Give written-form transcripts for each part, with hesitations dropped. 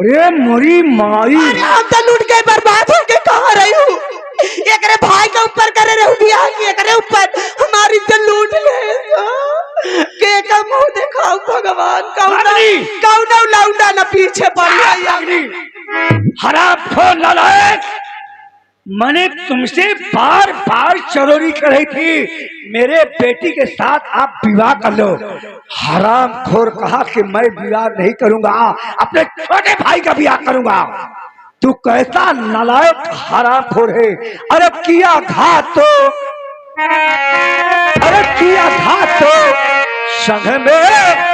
अरे मोरी माई, अरे हम तो लूट के बर्बाद हो के कहाँ रही हूँ। एकरे भाई के ऊपर करे रहू बियाह की, एकरे ऊपर हमारी तो लूट ले के का मुंह दिखाओ भगवान। कौन लौंडा ना पीछे पड़ी है। हराम खोर नालायक, मैंने तुमसे बार बार चरोरी कर रही थी मेरे बेटी के साथ आप विवाह कर लो। हराम खोर कहा कि मैं विवाह नहीं करूंगा, अपने छोटे भाई का विवाह करूंगा। तू कैसा नालायक हराम खोर है। अरे किया घात तो, अरे किया घात तो संग में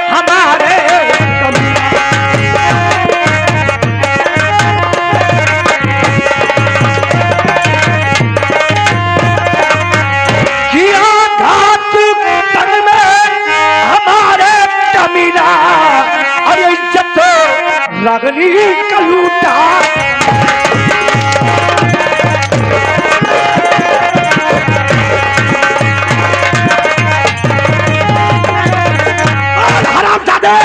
हमारे लगनी का लूटा। हरामजादे,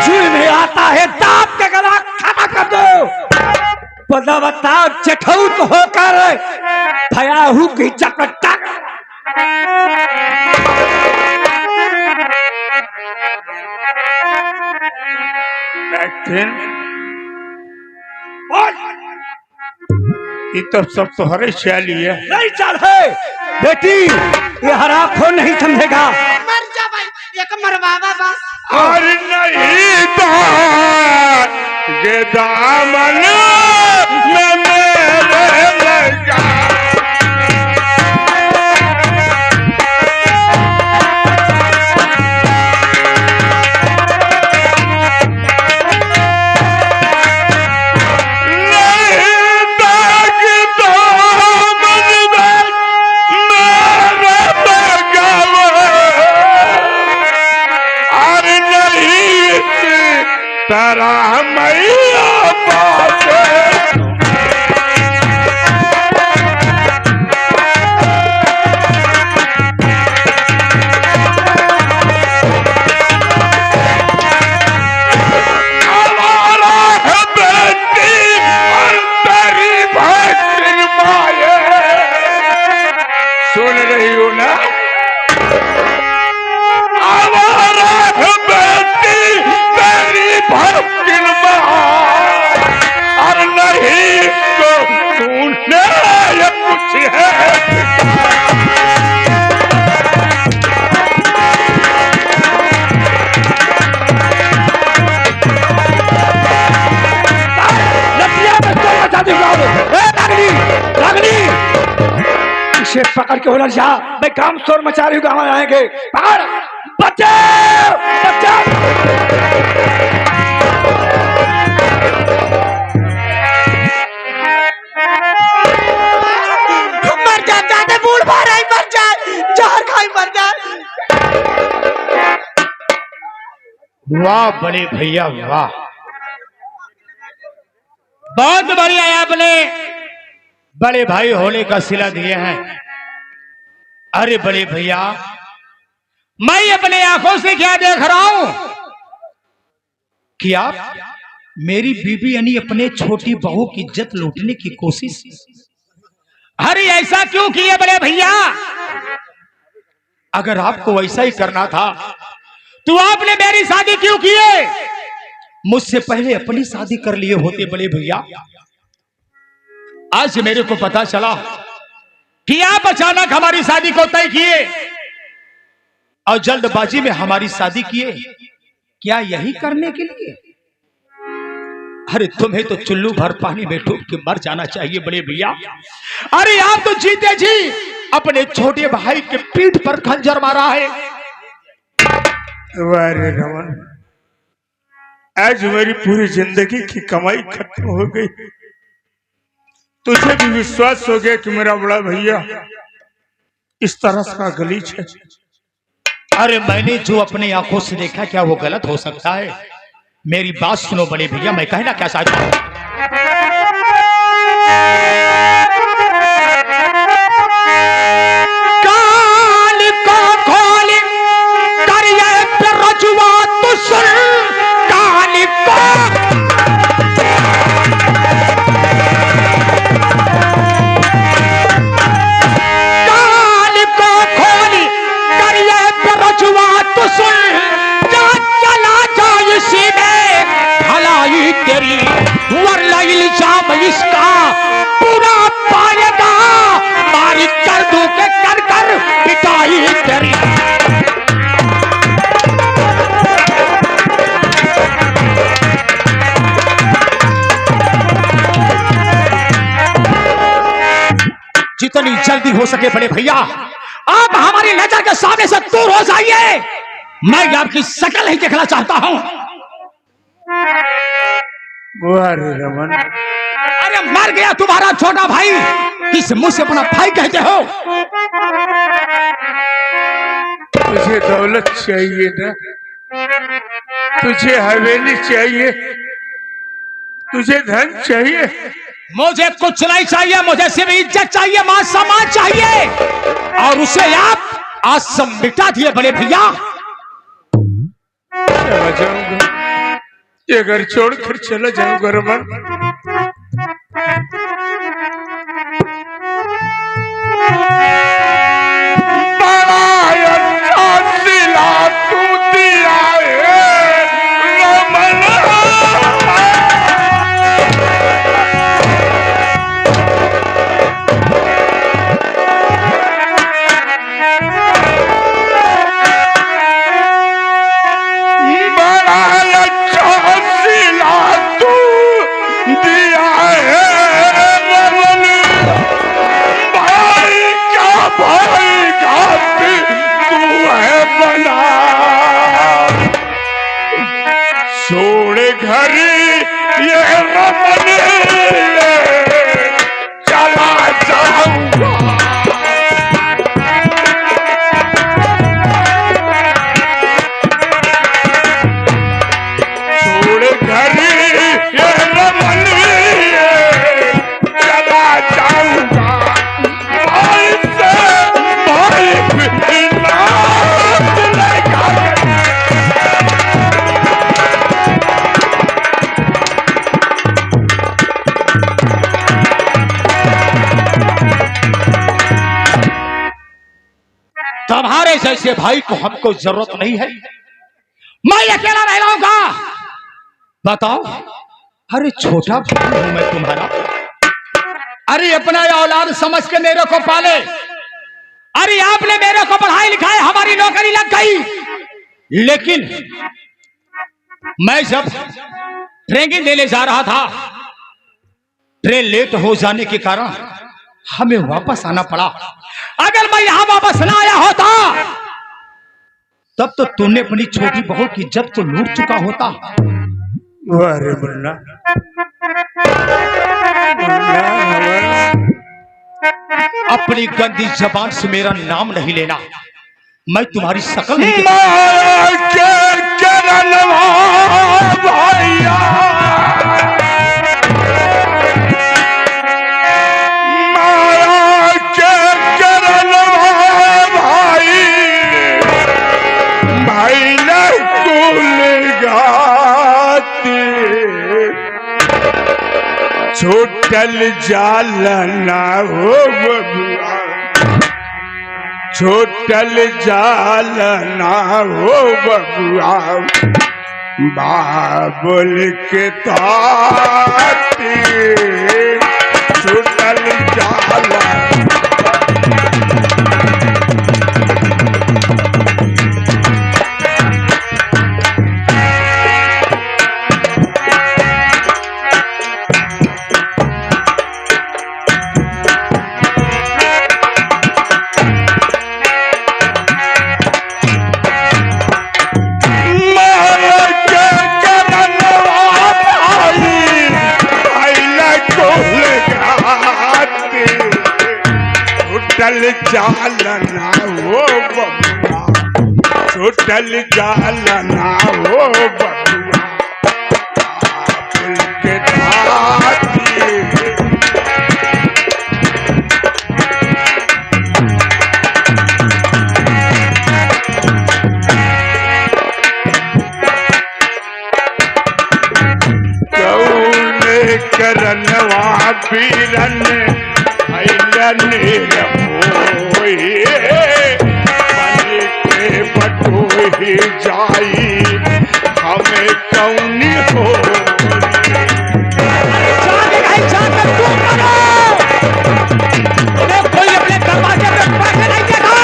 जुए में आता है दांत के गला खड़ा कर दो। बदबता चठौत होकर भयाहू की चकटा। ये तो सब तुम्हारे चाली है। नहीं चाल है बेटी, ये हरा खो नहीं समझेगा। मर जा भाई, एक मरवावा बस। और नहीं तो ये दामन में मेरे लगा। तारा मैया बाटे हमारा है बेटी और तेरी भक्ति माये। सुन रही हो ना, हमारा है बेटी भक्तिन और नहीं तो तूने ये कुछ है। इसे पकड़ के होना जा, मैं काम शोर मचा रही हूँ। गाँव आएंगे, पकड़ बच्चे बच्चे। मर जा, जाते बूढ़ भर आई मर जा, जहर खाई मर जा। वाह बड़े भैया वाह, बहुत बढ़िया आपने बड़े भाई होने का सिला दिए हैं। अरे बड़े भैया, मैं अपने आंखों से क्या देख रहा हूं कि आप मेरी बीबी यानी अपने छोटी बहू की इज्जत लूटने की कोशिश। अरे ऐसा क्यों किए बड़े भैया? अगर आपको वैसा ही करना था तो आपने मेरी शादी क्यों किए? मुझसे पहले अपनी शादी कर लिए होते बड़े भैया। आज मेरे को पता चला कि आप अचानक हमारी शादी को तय किए और जल्दबाजी में हमारी शादी किए। क्या यही करने के लिए? अरे तुम्हें तो चुल्लू भर पानी में डूब के मर जाना चाहिए बड़े भैया। अरे आप तो जीते जी अपने छोटे भाई के पीठ पर खंजर मारा है। वारे रमन, आज मेरी पूरी जिंदगी की कमाई खत्म हो गई। तुझे भी विश्वास हो गया कि मेरा बड़ा भैया इस तरह का गलीच है। अरे मैंने जो अपने आंखों से देखा, क्या वो गलत हो सकता है? मेरी बात सुनो बड़े भैया, मैं कहना क्या चाहता हूं। काल को खोल कर ये रजुआ तो सुन, काल को जल्दी हो सके बड़े भैया आप हमारी नजर के सामने से दूर हो जाइए। मैं आपकी शक्ल ही देखना चाहता हूं। अरे रमन, अरे मर गया तुम्हारा छोटा भाई, किस मुंह से अपना भाई कहते हो? तुझे दौलत चाहिए ना, तुझे हवेली चाहिए, तुझे धन चाहिए। मुझे कुछ नहीं चाहिए, मुझे सिर्फ इज्जत चाहिए, मान सम्मान चाहिए, और उसे आप आज सब मिटा दिए बड़े भैया। चला जाऊंगा, ये घर छोड़कर चला जाऊंगा रमन। छोड़ घर ये रमन चला जाऊंगा। छोड़ घर ये रमन चला जाऊंगा। भाई से भाई बिना तुम्हारे जैसे भाई को हमको जरूरत नहीं है, मैं अकेला रह लाऊंगा। बताओ, अरे छोटा भाई हूं मैं तुम्हारा, अरे अपना औलाद समझ के मेरे को पाले। अरे आपने मेरे को पढ़ाई लिखाई, हमारी नौकरी लग गई, लेकिन मैं जब ट्रेनिंग लेने जा रहा था, ट्रेन लेट हो जाने के कारण हमें वापस आना पड़ा। अगर मैं यहां वापस ना आया होता तब तो तूने अपनी छोटी बहू की इज्जत को लूट चुका होता। अरे मुन्ना, अपनी गंदी जबान से मेरा नाम नहीं लेना, मैं तुम्हारी शक्ल नहीं भैया छोटल जाल ना हो बबुआ, छोटल जाल ना हो बबुआ, बाबुल के ताती छोटल जाल। छोटल जालना हो बबुआ, छोटल जालना हो बबुआ, बाबुल के ताती। कौने करनवा पीरन बटोही जाई हमें कौनी हो। कोई अपने दरवाजे पे पैसे नहीं देगा।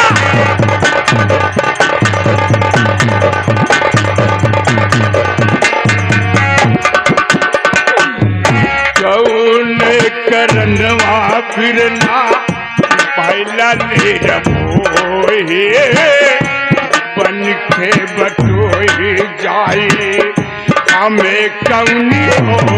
कौन करनवा फिरना भाई लले मोहे बन के बटोही जाई हमें कौनी होई।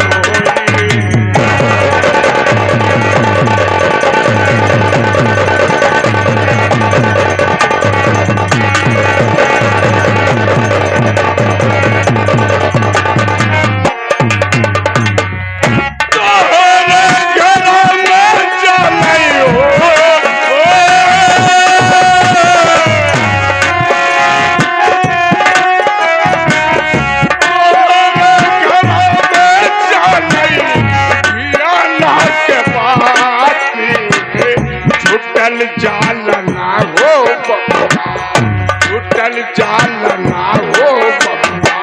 छुटल जालना हो बबुआ, छुटल जालना हो बबुआ।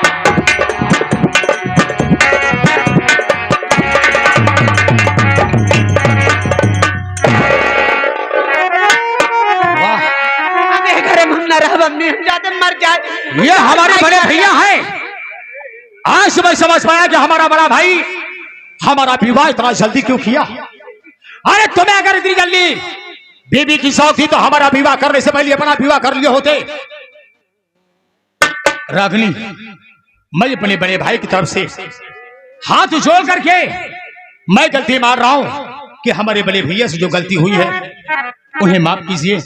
वाह, अब ये घरे हम न रहब, हमने हम जाते मर जाए। ये हमारे बड़े भैया हैं। आज मैं समझ पाया कि हमारा बड़ा भाई हमारा विवाह इतना जल्दी क्यों किया। अरे तुम्हें अगर इतनी जल्दी बीबी की शौक थी तो हमारा विवाह करने से पहले अपना विवाह कर लिए होते। रागिनी, मैं अपने बड़े भाई की तरफ से हाथ जोड़ करके मैं गलती मार रहा हूं कि हमारे बड़े भैया से जो गलती हुई है उन्हें माफ कीजिए।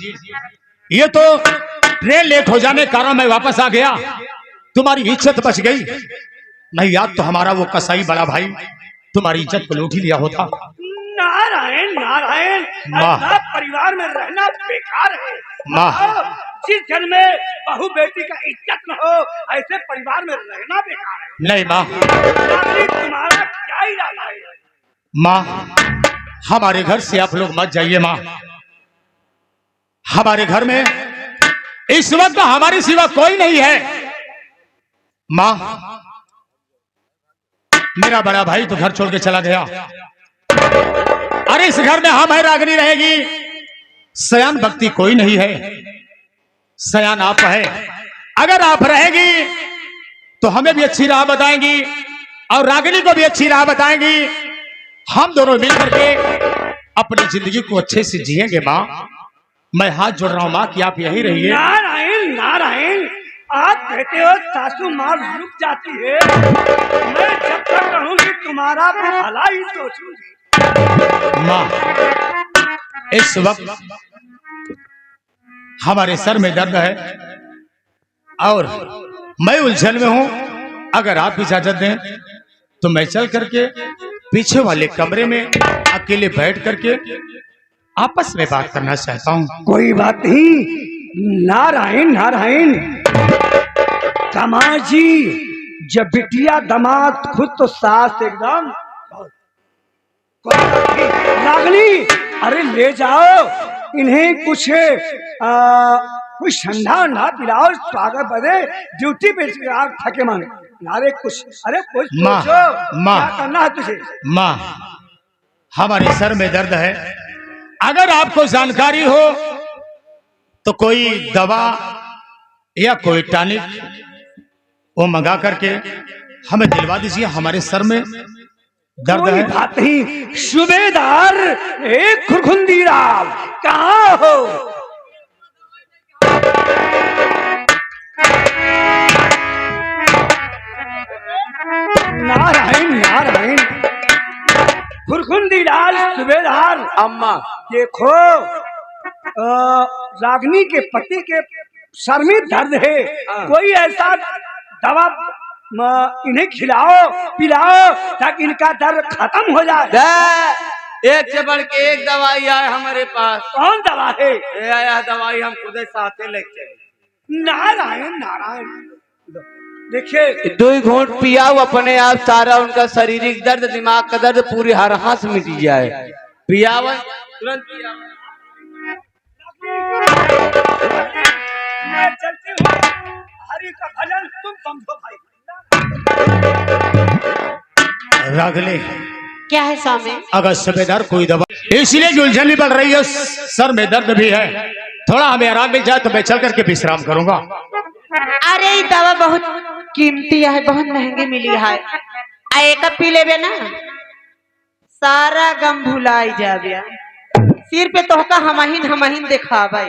ये तो ट्रेन लेट हो जाने के कारण मैं वापस आ गया, तुम्हारी इज्जत बच गई। नहीं याद तो हमारा वो कसाई बड़ा भाई तुम्हारी इज्जत को लूट ही लिया होता। नारायण नारायण, माँ। ऐसा परिवार में रहना बेकार है। माँ। जिस घर में बहू बेटी का इज्जत न हो ऐसे परिवार में रहना बेकार है। नहीं माँ। रागिनी, तुम्हारा क्या इरादा है? माँ, हमारे घर से आप लोग मत जाइए माँ। हमारे घर में इस वक्त हमारे सिवा कोई नहीं है। माँ, मेरा बड़ा भाई तो घर छोड़ के चला गया। अरे इस घर में हम है, रागिनी रहेगी। सयान भक्ति कोई नहीं है, सयान आप है। अगर आप रहेगी तो हमें भी अच्छी राह बताएंगी और रागिनी को भी अच्छी राह बताएंगी। हम दोनों मिलकर के अपनी जिंदगी को अच्छे से जिएंगे माँ। मैं हाथ जोड़ रहा हूँ माँ कि आप यही रहिए। नारायण नारायण, आप कहते हो सासू माँ रुक जाती है, मैं जब तक रहूंगी तुम्हारा भला ही सोचूंगी। माँ, इस वक्त हमारे सर में दर्द है और मैं उलझन में हूं। अगर आप इजाजत दें तो मैं चल करके पीछे वाले कमरे में अकेले बैठ करके आपस में बात करना चाहता हूं। कोई बात नहीं। नारायण नारायण, दामाद जी, जब बिटिया दामाद खुद तो सास एकदम। रागिनी, अरे ले जाओ इन्हें कुछ ठंडा वंडा पिलाओ, स्वागत बदे ड्यूटी पे थके मांगे। अरे कुछ, अरे कुछ माँ, सोचो, माँ। क्या करना है तुझे? माँ, हमारे सर में दर्द है। अगर आपको जानकारी हो तो कोई दवा या कोई टॉनिक वो मंगा करके हमें दिलवा दीजिए। हमारे सर में दर्द कोई है। बात नहीं। सूबेदार एक खुरखुंदी राव, कहाँ हो? नारायण नारायण, खुरखुंदी लाल सूबेदार। अम्मा, देखो, रागिनी के पति के सर में दर्द है, कोई ऐसा दवा इन्हें खिलाओ पिलाओ ताकि इनका दर्द खत्म हो जाए। एक से बढ़ के एक दवाई आए हमारे पास। कौन दवा है? ये आया दवाई, हम खुद साथे लेके चले। नारायण नारायण, देखिए 2 घूंट पिया अपने आप सारा उनका शारीरिक दर्द, दिमाग का दर्द पूरी हर हाथ मिट जाए। पियावन तुरंत पियावन। मैं चलती हूँ, हरि का भजन तुम समझो भाई। रागिनी, क्या है स्वामी? अगर सूबेदार कोई दवा, इसलिए जो उलझन भी बढ़ रही है, सर में दर्द भी है, थोड़ा हमें आराम मिल जाए तो मैं चल करके विश्राम करूंगा। अरे ये दवा बहुत कीमती है, बहुत महंगी मिली है। एक पी लेबे ना, सारा गम भुलाई जाबे। सिर पे तोहका हमहिन दिखावे।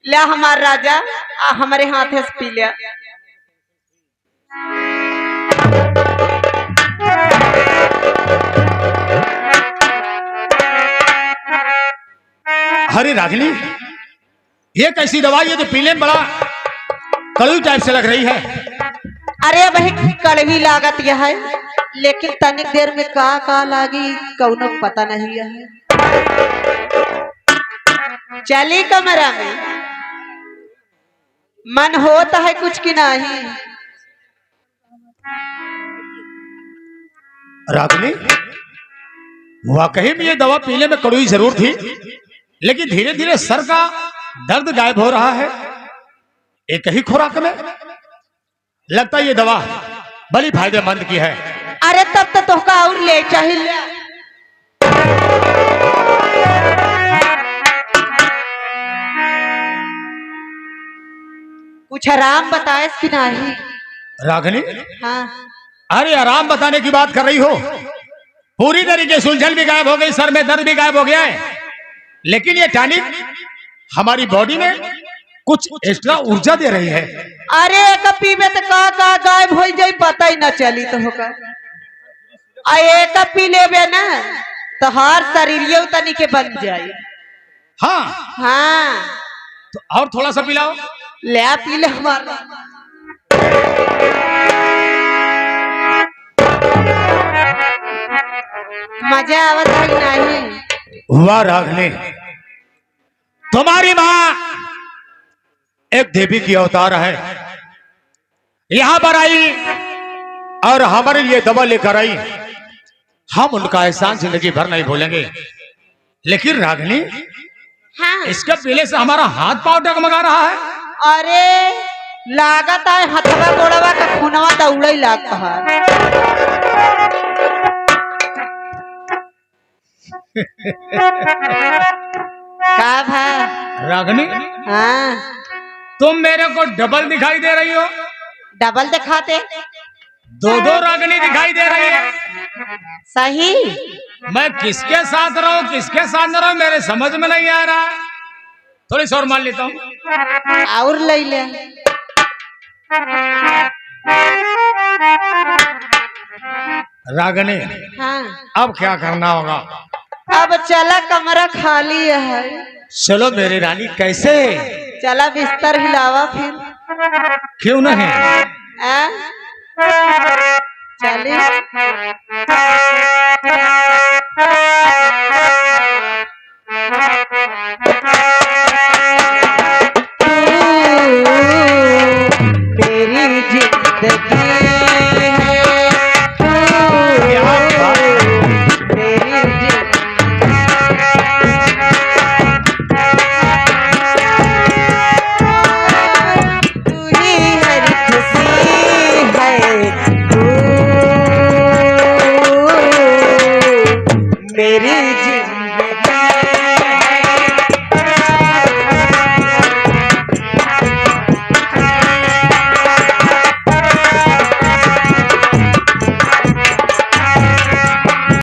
ला हमार राजा आ हमारे हाथे से पी लिया। अरे रागिनी, ये कैसी दवाई है जो पीने में बड़ा कड़वी टाइप से लग रही है? अरे वही कड़वी लागत यह है, लेकिन तनिक देर में का लागी कौनो पता नहीं है। चली कमरा में, मन होता है कुछ की नहीं। रागिनी, वाकई में ये दवा पीने में कड़वी जरूर थी, लेकिन धीरे धीरे सर का दर्द गायब हो रहा है। एक ही खुराक में लगता है ये दवा बड़ी फायदेमंद की है। अरे तब तो तोहका और ले चाहिए। कुछ आराम बताए कि नहीं? रागिनी, हाँ। अरे आराम बताने की बात कर रही हो? पूरी तरीके से उलझन भी गायब हो गई, सर में दर्द भी गायब हो गया है, लेकिन ये टॉनिक हमारी बॉडी में कुछ एक्स्ट्रा ऊर्जा दे रही है। अरे एक पीबे तो का गायब हो जाए पता ही ना चली तो होगा। एक पी लेबे ना तो हर शरीर तनी के बन जाए। हाँ हाँ तो और थोड़ा सा पिलाओ। ले पी ले हमारा। मजा आवत है नहीं? वाह रागिनी, तुम्हारी माँ एक देवी की अवतार है, यहां पर आई और हमारे लिए दवा लेकर आई। हम उनका एहसान जिंदगी भर नहीं भूलेंगे। लेकिन रागिनी, हाँ। इसके पीले से हमारा हाथ पांव डगमगा रहा है। अरे लागत है हथवा गोड़वा का खूनवा दौड़े लागता है। का भाई रागिनी, हाँ तुम मेरे को डबल दिखाई दे रही हो। डबल दिखाते? दो रागिनी दिखाई दे रही है। सही। मैं किसके साथ रहूं किसके साथ न रहूं मेरे समझ में नहीं आ रहा। थोड़ी सी और मान लेता हूं और ले ले। रागिनी, हाँ अब क्या करना होगा? अब चला, कमरा खाली है। चलो मेरी रानी। कैसे? चला बिस्तर हिलावा फिर। क्यों नहीं? आ? चली।